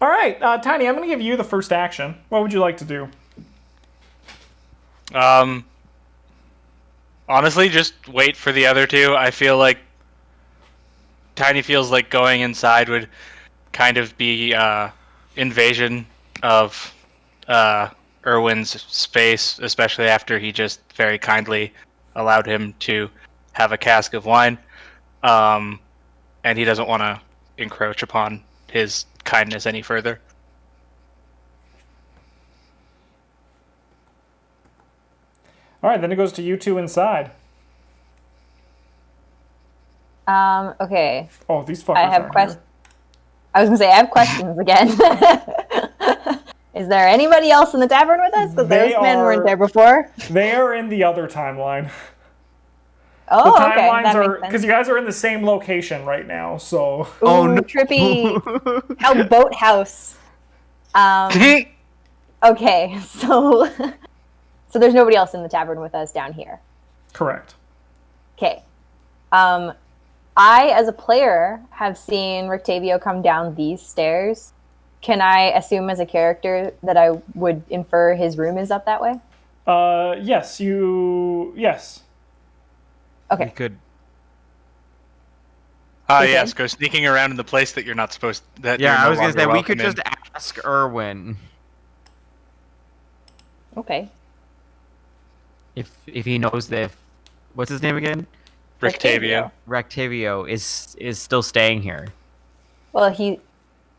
All right, Tiny, I'm going to give you the first action. What would you like to do? Honestly, just wait for the other two. I feel like Tiny feels like going inside would kind of be invasion of Erwin's space, especially after he just very kindly allowed him to have a cask of wine. And he doesn't want to encroach upon his kindness any further. All right, then it goes to you two inside. Okay. Oh, these I fuckers have aren't questions. here. I was gonna say I have questions again. Is there anybody else in the tavern with us? Because those men weren't there before. They are in the other timeline. Oh, The okay. timelines That are makes because sense. you guys are in the same location right now. So Ooh, Oh, no. trippy. How boathouse. Okay, so so there's nobody else in the tavern with us down here. correct. Okay. I, as a player, have seen Rictavio come down these stairs. Can I assume as a character that I would infer his room is up that way? Yes, yes. Okay. We could. Yes, go sneaking around in the place that you're not supposed. That Yeah, you're I no was gonna longer say we welcome could in. just ask Erwin Okay. if he knows that. What's his name again? Rictavio. Ractavio is still staying here. Well, he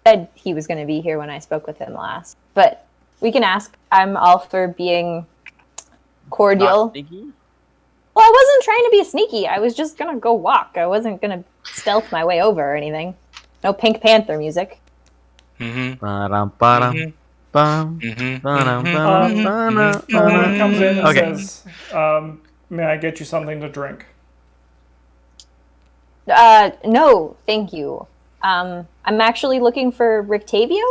said he was going to be here when I spoke with him last. But we can ask. I'm all for being cordial. Not sneaky? Well, I wasn't trying to be sneaky. I was just going to go walk. I wasn't going to stealth my way over or anything. No Pink Panther music. Mm-hmm. Ba-dum, ba-dum, Mm-hmm. bum, Mm-hmm. ba-dum, Mm-hmm. ba-dum, ba-dum, Owen comes in and Okay. says, "May I get you something to drink?" No, thank you. I'm actually looking for Rictavio.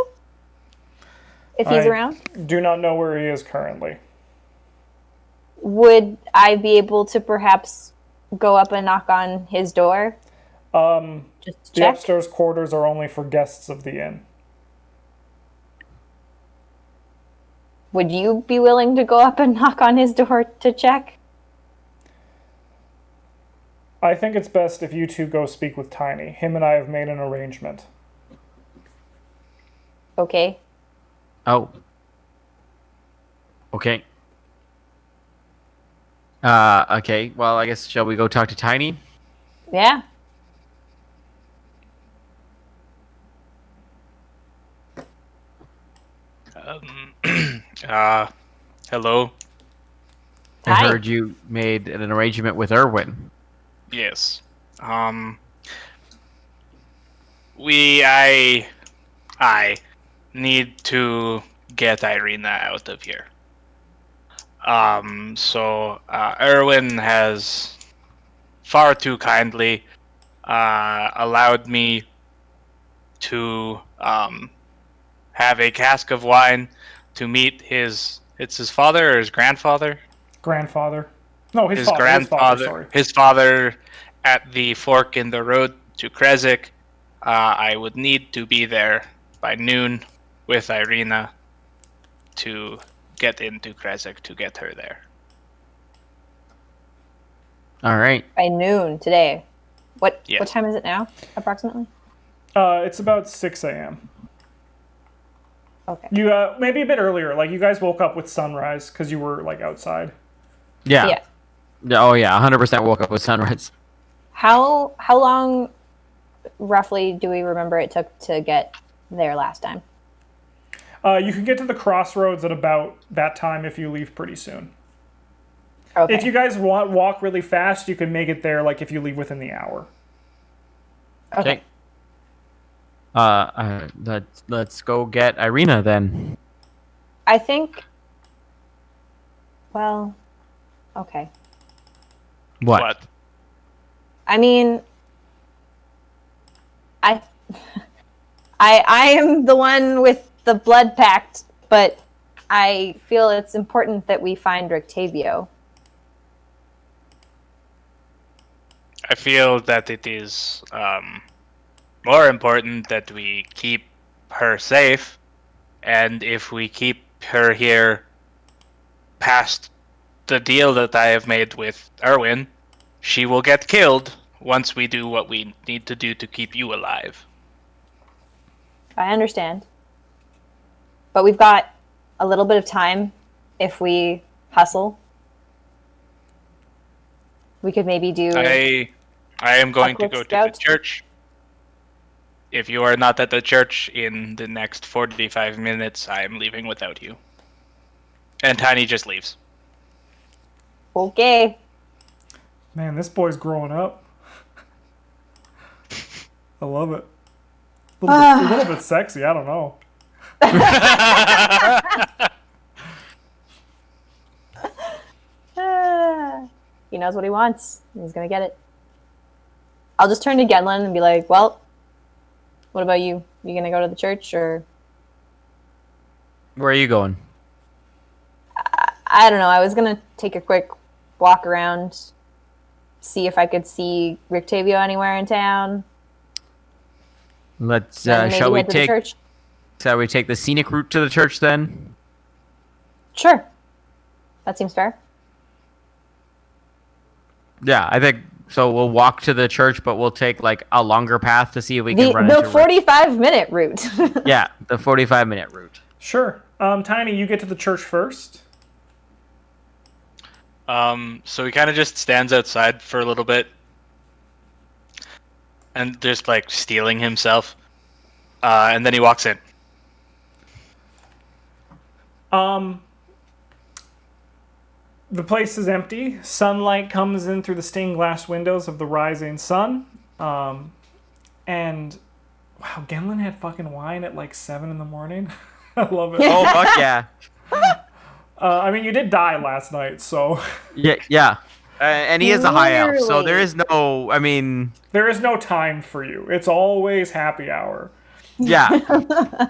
If he's I around. do not know where he is currently. Would I be able to perhaps go up and knock on his door? Just to The check? upstairs quarters are only for guests of the inn. Would you be willing to go up and knock on his door to check? I think it's best if you two go speak with Tiny. Him and I have made an arrangement. Okay. Oh. Okay. Okay. Well, I guess shall we go talk to Tiny? Yeah. Hello. I Hi. heard you made an arrangement with Erwin. Yes. I need to get Irina out of here. Erwin has far too kindly allowed me to have a cask of wine to meet it's his father or his grandfather? Grandfather. No, his His father. grandfather. Sorry. His father at the fork in the road to Krezk. I would need to be there by noon with Irina to get into Krezk to get her there. All right. By noon today. What Yes. what time is it now, approximately? It's about 6 a.m. Okay. You maybe a bit earlier. Like you guys woke up with sunrise because you were like outside. Yeah. Yeah. Oh yeah. 100% woke up with sunrise. How long roughly do we remember it took to get there last time? You can get to the crossroads at about that time if you leave pretty soon. Okay. If you guys walk really fast, you can make it there. Like if you leave within the hour. Okay. Let's go get Irina then. I think. Well. Okay. What? I mean, I, I am the one with the blood pact, but I feel it's important that we find Rictavio. I feel that it is more important that we keep her safe, and if we keep her here past the deal that I have made with Erwin, she will get killed once we do what we need to do to keep you alive. I understand. But we've got a little bit of time if we hustle. We could maybe do... I am going to quick go to scout? the church. If you are not at the church in the next 45 minutes, I am leaving without you. And Tiny just leaves. Okay. Man, this boy's growing up. I love it. A little bit sexy, I don't know. He knows what he wants. He's gonna get it. I'll just turn to Genlin and be like, well, what about you? You gonna go to the church, or... Where are you going? I don't know. I was gonna take a quick walk around, see if I could see Rictavio anywhere in town. Let's Then maybe shall we head to the take church. the scenic route to the church then? Sure. That seems fair. Yeah, I think so. We'll walk to the church, but we'll take like a longer path to see if we can run The into 45-minute route. Yeah, the 45-minute route. Sure. Tiny, you get to the church first. So he kind of just stands outside for a little bit. And just like stealing himself. And then he walks in. The place is empty. Sunlight comes in through the stained glass windows of the rising sun. And wow, Genlin had fucking wine at like 7 in the morning. I love it. Oh fuck yeah! I mean, you did die last night, so Yeah. And he is a high elf, so Literally. there is no. I mean, there is no time for you. It's always happy hour. yeah.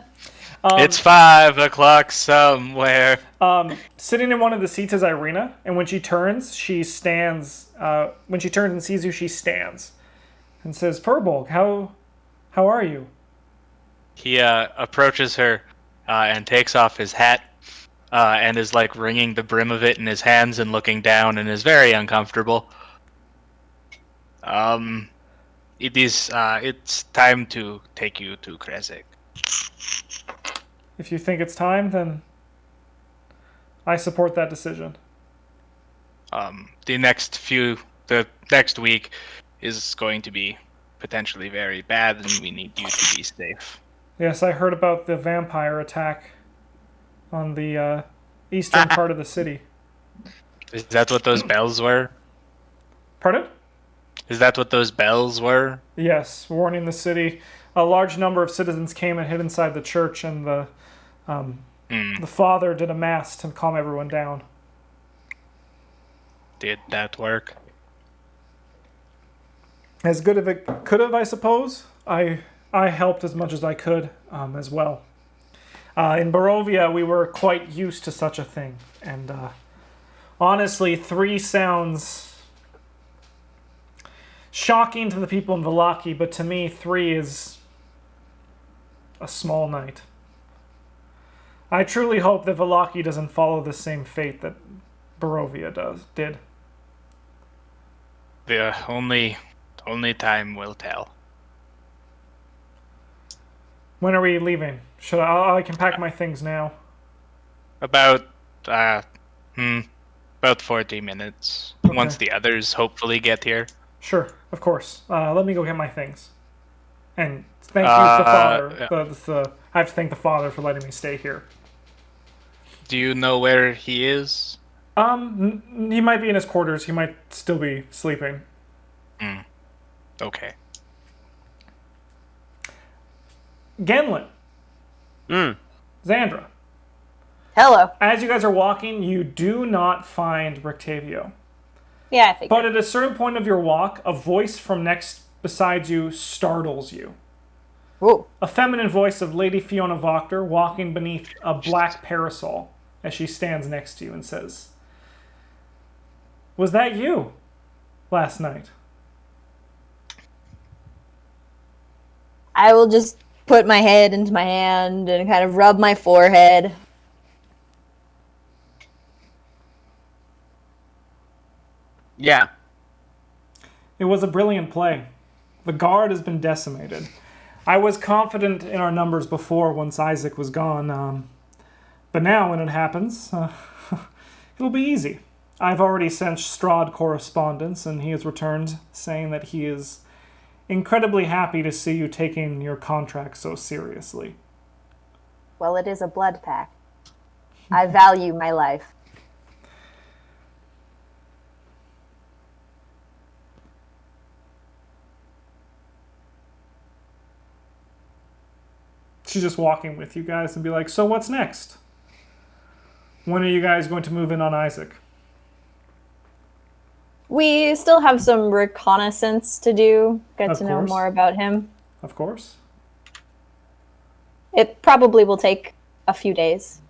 It's 5 o'clock somewhere. Sitting in one of the seats is Irina, and when she turns, she stands. When she turns and sees you, she stands and says, "Furbolg, how are you?" He approaches her and takes off his hat and is like wringing the brim of it in his hands and looking down and is very uncomfortable. It's time to take you to Krezk. If you think it's time, then I support that decision. The next week is going to be potentially very bad, and we need you to be safe. Yes, I heard about the vampire attack on the eastern part of the city. Is that what those bells were? Pardon? Is that what those bells were? Yes, warning the city. A large number of citizens came and hid inside the church, and the father did a mass to calm everyone down. Did that work? As good as it could have, I suppose. I helped as much as I could as well. In Barovia, we were quite used to such a thing. And honestly, 3 sounds shocking to the people in Vallaki, but to me, 3 is a small night. I truly hope that Vallaki doesn't follow the same fate that Barovia did. The only time will tell. When are we leaving? I can pack my things now. About 40 minutes. Okay. Once the others hopefully get here. Sure, of course. Let me go get my things. And thank you to the father. yeah. I have to thank the father for letting me stay here. Do you know where he is? He might be in his quarters. He might still be sleeping. Okay. Genlin. Xandra. Hello. As you guys are walking, you do not find Rictavio. Yeah, I figured. But at a certain point of your walk, a voice from next beside you startles you. Ooh. A feminine voice of Lady Fiona Voctor walking beneath a black parasol as she stands next to you and says, "Was that you last night?" I will just put my head into my hand and kind of rub my forehead. Yeah. It was a brilliant play. The guard has been decimated. I was confident in our numbers before once Isaac was gone, but now when it happens, it'll be easy. I've already sent Strahd correspondence, and he has returned saying that he is incredibly happy to see you taking your contract so seriously. Well, it is a blood pact. I value my life. She's just walking with you guys and be like, so what's next? When are you guys going to move in on Isaac? We still have some reconnaissance to do, get Of to know course. more about him. Of course. It probably will take a few days.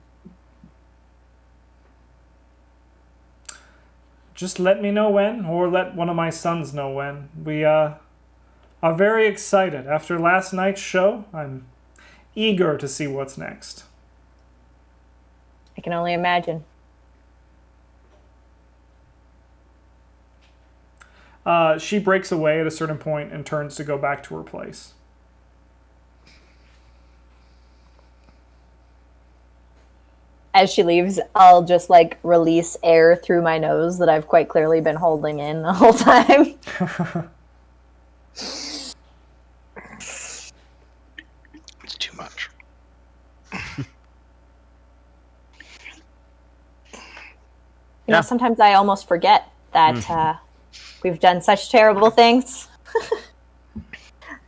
Just let me know when, or let one of my sons know when. We are very excited. After last night's show, I'm eager to see what's next. I can only imagine. She breaks away at a certain point and turns to go back to her place. As she leaves, I'll just like release air through my nose that I've quite clearly been holding in the whole time. It's too much. You know, sometimes I almost forget that we've done such terrible things.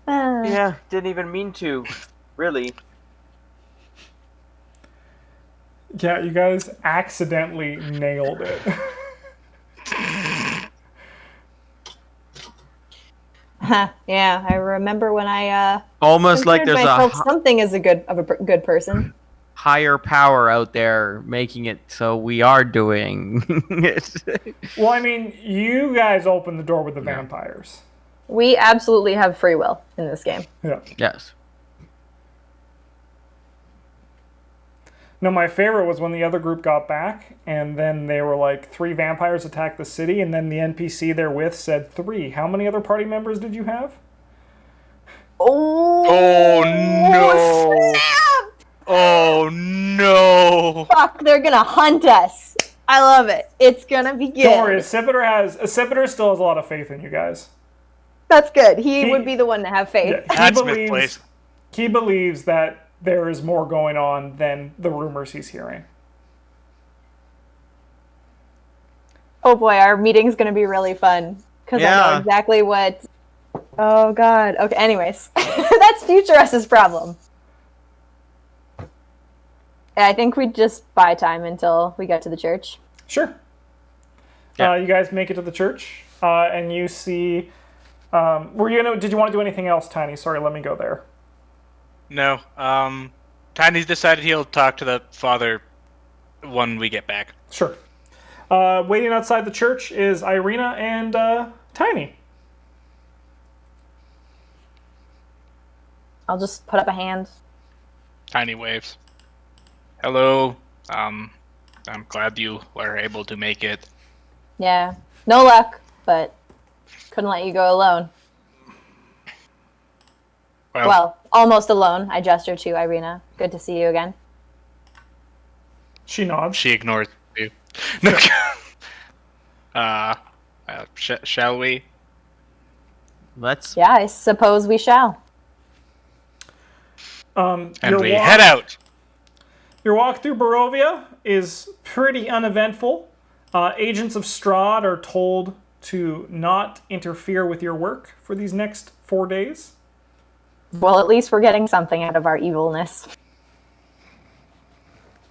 Yeah, didn't even mean to. Really. Yeah, you guys accidentally nailed it. Yeah, I remember when I Almost like considered there's myself a something as a good person. higher power out there making it so we are doing it. Well, I mean, you guys opened the door with the vampires. We absolutely have free will in this game. Yeah. Yes. No, my favorite was when the other group got back, and then they were like, 3 vampires attacked the city, and then the NPC they're with said 3. How many other party members did you have? Oh no. snap! Oh no! Fuck, they're gonna hunt us. I love it. It's gonna be good. Don't worry, Accipiter still has a lot of faith in you guys. That's good. He would be the one to have faith. Yeah, That's misplaced. he believes that there is more going on than the rumors he's hearing. Oh boy, our meeting's gonna be really fun. Because I know Yeah. exactly what... Oh god. Okay, anyways. That's future us's problem. Yeah, I think we just buy time until we get to the church. Sure. Yeah. You guys make it to the church, and you see... did you want to do anything else, Tiny? Sorry, let me go there. No. Tiny's decided he'll talk to the father when we get back. Sure. Waiting outside the church is Irina and Tiny. I'll just put up a hand. Tiny waves. Hello. I'm glad you were able to make it. Yeah. No luck, but couldn't let you go alone. Well, almost alone. I gesture to Irina. Good to see you again. She nods. She ignores you. No. Shall we? Let's. Yeah, I suppose we shall. And we head out. Your walk through Barovia is pretty uneventful. Agents of Strahd are told to not interfere with your work for these next 4 days. Well, at least we're getting something out of our evilness.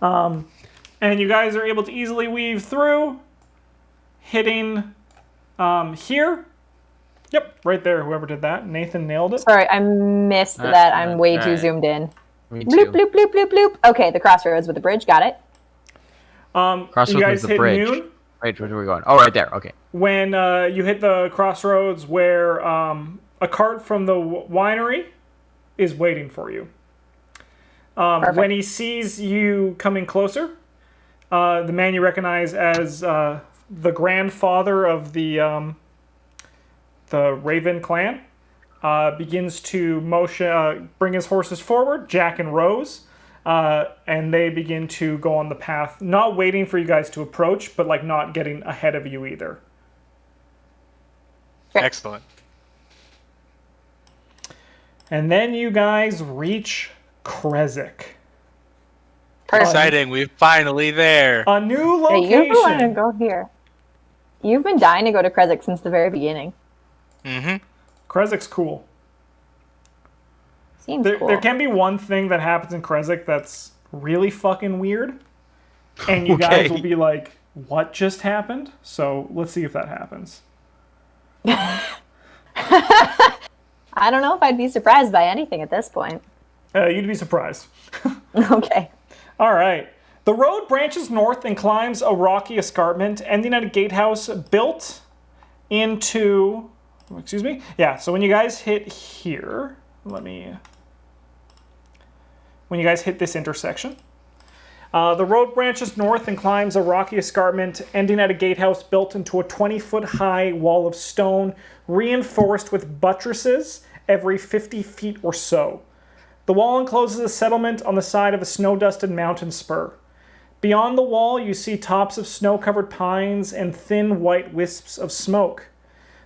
And you guys are able to easily weave through, hitting here. Yep, right there, whoever did that. Nathan nailed it. Sorry, I missed that. I'm way too alright. zoomed in. Me Bloop, too. bloop, bloop, bloop, bloop. Okay, the crossroads with the bridge. Got it. Crossroads you guys was the hit bridge. noon. Wait, where are we going? Oh, right there. Okay. When you hit the crossroads where a cart from the winery is waiting for you. Perfect. When he sees you coming closer, the man you recognize as the grandfather of the Raven clan begins to bring his horses forward, Jack and Rose, and they begin to go on the path, not waiting for you guys to approach, but like not getting ahead of you either. Excellent. And then you guys reach Krezk. Perfect. Exciting. We're finally there. A new Yeah, location. you want to go here. You've been dying to go to Krezk since the very beginning. Mm-hmm. Krezk's cool. Seems cool. There can be one thing that happens in Krezk that's really fucking weird. And you guys will be like, what just happened? So let's see if that happens. I don't know if I'd be surprised by anything at this point. You'd be surprised. Okay. All right. The road branches north and climbs a rocky escarpment, ending at a gatehouse built into... Excuse me? Yeah, so when you guys hit here... When you guys hit this intersection... the road branches north and climbs a rocky escarpment, ending at a gatehouse built into a 20-foot-high wall of stone, reinforced with buttresses every 50 feet or so. The wall encloses a settlement on the side of a snow-dusted mountain spur. Beyond the wall, you see tops of snow-covered pines and thin white wisps of smoke.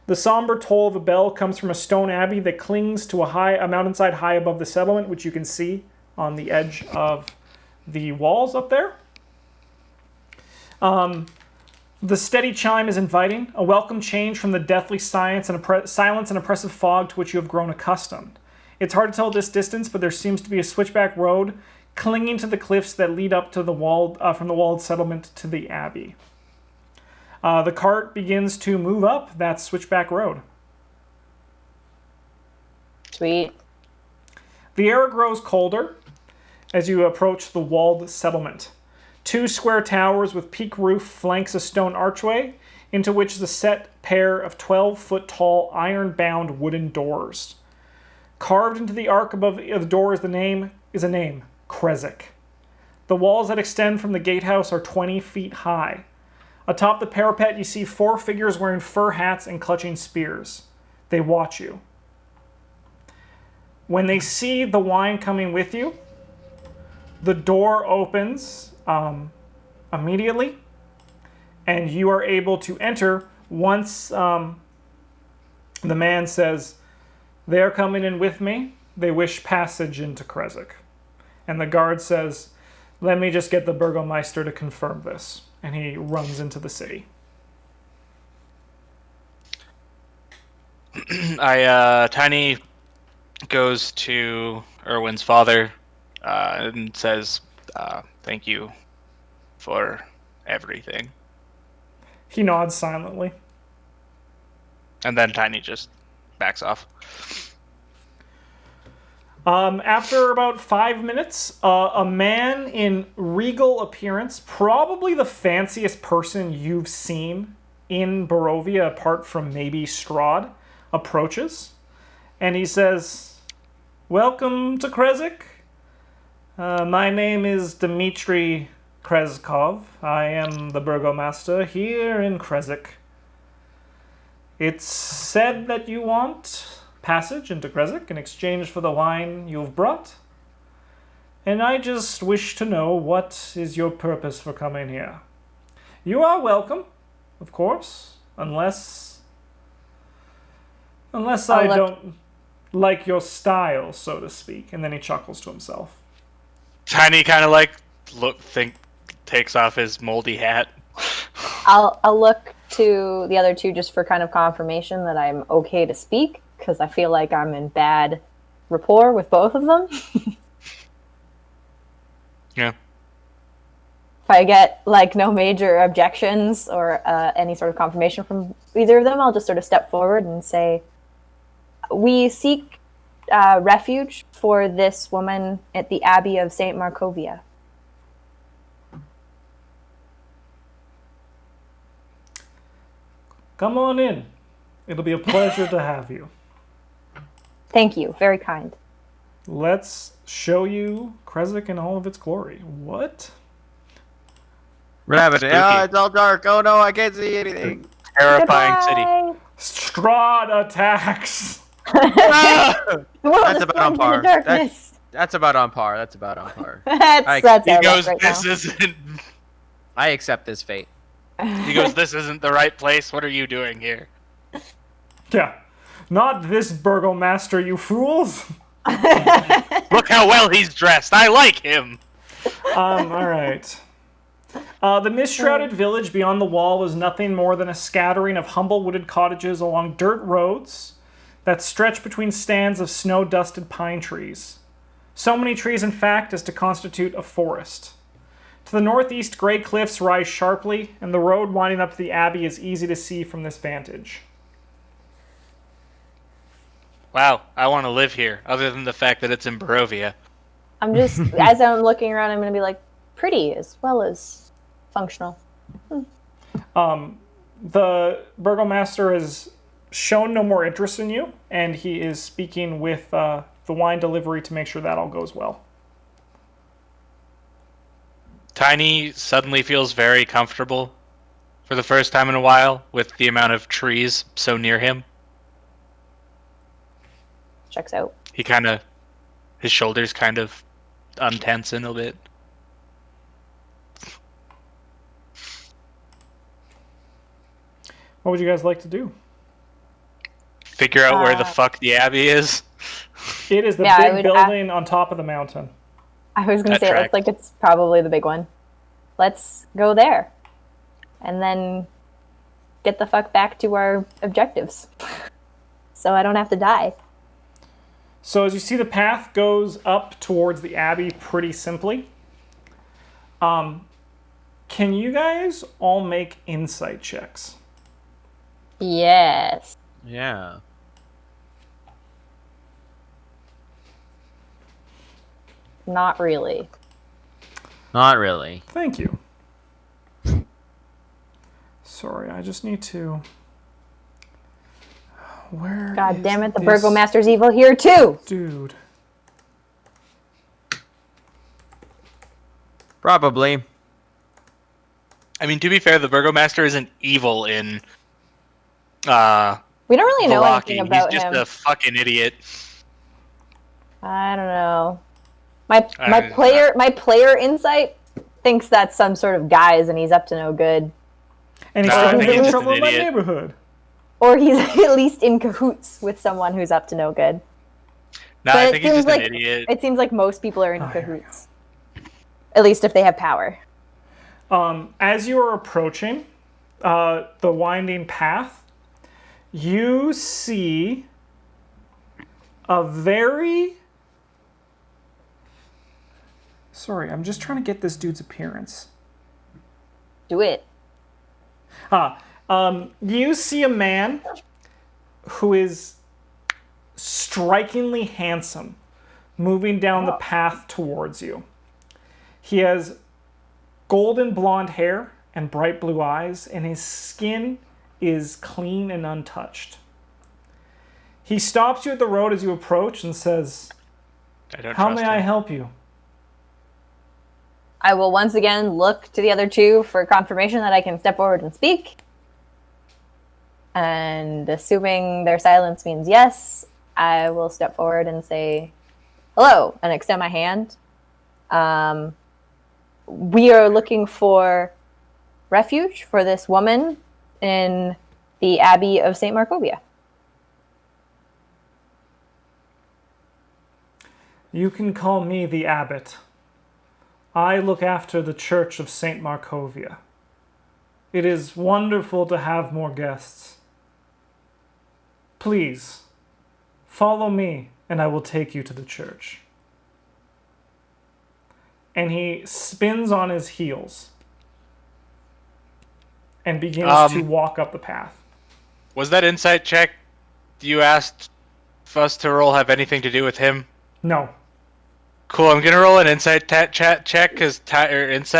The somber toll of a bell comes from a stone abbey that clings to a mountainside high above the settlement, which you can see on the edge of the walls up there. The steady chime is inviting, a welcome change from the deathly silence and oppressive fog to which you have grown accustomed. It's hard to tell this distance, but there seems to be a switchback road clinging to the cliffs that lead up to the wall from the walled settlement to the abbey. The cart begins to move up that switchback road. Sweet. The air grows colder as you approach the walled settlement. 2 square towers with peak roof flanks a stone archway, into which is a set pair of 12-foot-tall, iron-bound wooden doors. Carved into the arc above the door is a name, Krezk. The walls that extend from the gatehouse are 20 feet high. Atop the parapet, you see 4 figures wearing fur hats and clutching spears. They watch you. When they see the wine coming with you, the door opens immediately, and you are able to enter once the man says, "They are coming in with me. They wish passage into Krezk." And the guard says, "Let me just get the Burgomeister to confirm this." And he runs into the city. Tiny goes to Erwin's father and says, "Thank you for everything." He nods silently. And then Tiny just backs off. After about 5 minutes, a man in regal appearance, probably the fanciest person you've seen in Barovia, apart from maybe Strahd, approaches. And he says, "Welcome to Krezk. My name is Dmitry Krezkov. I am the Burgomaster here in Krezk. It's said that you want passage into Krezk in exchange for the wine you've brought. And I just wish to know what is your purpose for coming here. You are welcome, of course, unless I don't like your style, so to speak." And then he chuckles to himself. Tiny kind of takes off his moldy hat. I'll look to the other two just for kind of confirmation that I'm okay to speak, because I feel like I'm in bad rapport with both of them. Yeah. If I get no major objections or any sort of confirmation from either of them, I'll just sort of step forward and say, "We seek refuge for this woman at the Abbey of St. Markovia." Come on in. It'll be a pleasure to have you. Thank you. Very kind. Let's show you Krezk in all of its glory. What? Rabbit. Spooky. Oh, it's all dark. Oh no, I can't see anything. Terrifying city. Goodbye. Strahd attacks! Ah! The world That's is about blind on in par. the darkness. That's about on par. That's about on par. That's He our goes, luck right this now. isn't. I accept this fate. He goes, this isn't the right place. What are you doing here? Yeah. Not this burgomaster, you fools! Look how well he's dressed. I like him. Alright. The mist-shrouded village beyond the wall was nothing more than a scattering of humble wooded cottages along dirt roads that stretched between stands of snow-dusted pine trees. So many trees, in fact, as to constitute a forest. To the northeast, gray cliffs rise sharply, and the road winding up to the abbey is easy to see from this vantage. Wow, I want to live here, other than the fact that it's in Barovia. I'm just, as I'm looking around, I'm going to be like, pretty as well as functional. The burgomaster has shown no more interest in you, and he is speaking with the wine delivery to make sure that all goes well. Tiny suddenly feels very comfortable for the first time in a while with the amount of trees so near him. Checks out. His shoulders kind of untense in a bit. What would you guys like to do? Figure out where the fuck the abbey is. It is the Yeah, I big would building on top of the mountain. I was going to That say, it looks tracks. like it's probably the big one. Let's go there. And then get the fuck back to our objectives. So I don't have to die. So as you see, the path goes up towards the abbey pretty simply. Can you guys all make insight checks? Yes. Yeah. Not really. Not really. Thank you. Sorry, I just need to... Where God is damn it, the this burgomaster's evil here too. dude? Probably. I mean, to be fair, the burgomaster isn't evil in We don't really know Valaki. anything about He's just him. a fucking idiot. I don't know. My I- my player insight thinks that's some sort of guise and he's up to no good. And he's Nah, I trying to think get in he's trouble an in my idiot. neighborhood. Or he's at least in cahoots with someone who's up to no good. No, But I it think he's seems just like- an idiot. It seems like most people are in Oh, here we cahoots. At least if they have power. As you are approaching the winding path, you see a very... Sorry, I'm just trying to get this dude's appearance. Do it. You see a man who is strikingly handsome moving down the path towards you. He has golden blonde hair and bright blue eyes, and his skin is clean and untouched. He stops you at the road as you approach and says, I don't "How trust may I him. help you?" I will once again look to the other two for confirmation that I can step forward and speak. And assuming their silence means yes, I will step forward and say, hello, and extend my hand. We are looking for refuge for this woman in the Abbey of St. Markovia. You can call me the abbot. I look after the Church of St. Markovia. It is wonderful to have more guests. Please, follow me, and I will take you to the church. And he spins on his heels and begins to walk up the path. Was that insight check you asked us to roll have anything to do with him? No. Cool. I'm gonna roll an insight check because Tiny's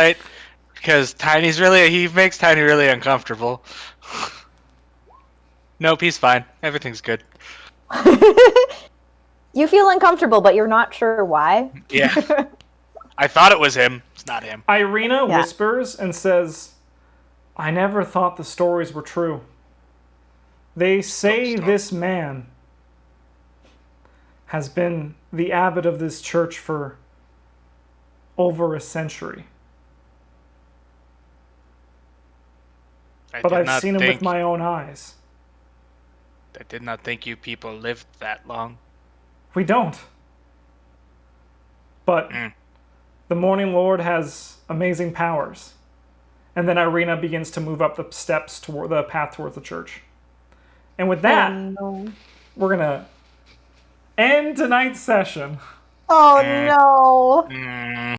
he makes Tiny really uncomfortable. Nope, he's fine. Everything's good. You feel uncomfortable, but you're not sure why. Yeah. I thought it was him. It's not him. Irina Yeah. whispers and says, I never thought the stories were true. They say Stop. this man has been the abbot of this church for over a century. But I've seen him with my own eyes. I did not think you people lived that long. We don't. But the Morning Lord has amazing powers. And then Irina begins to move up the steps toward the path towards the church. And with that, no. we're going to end tonight's session. Oh no.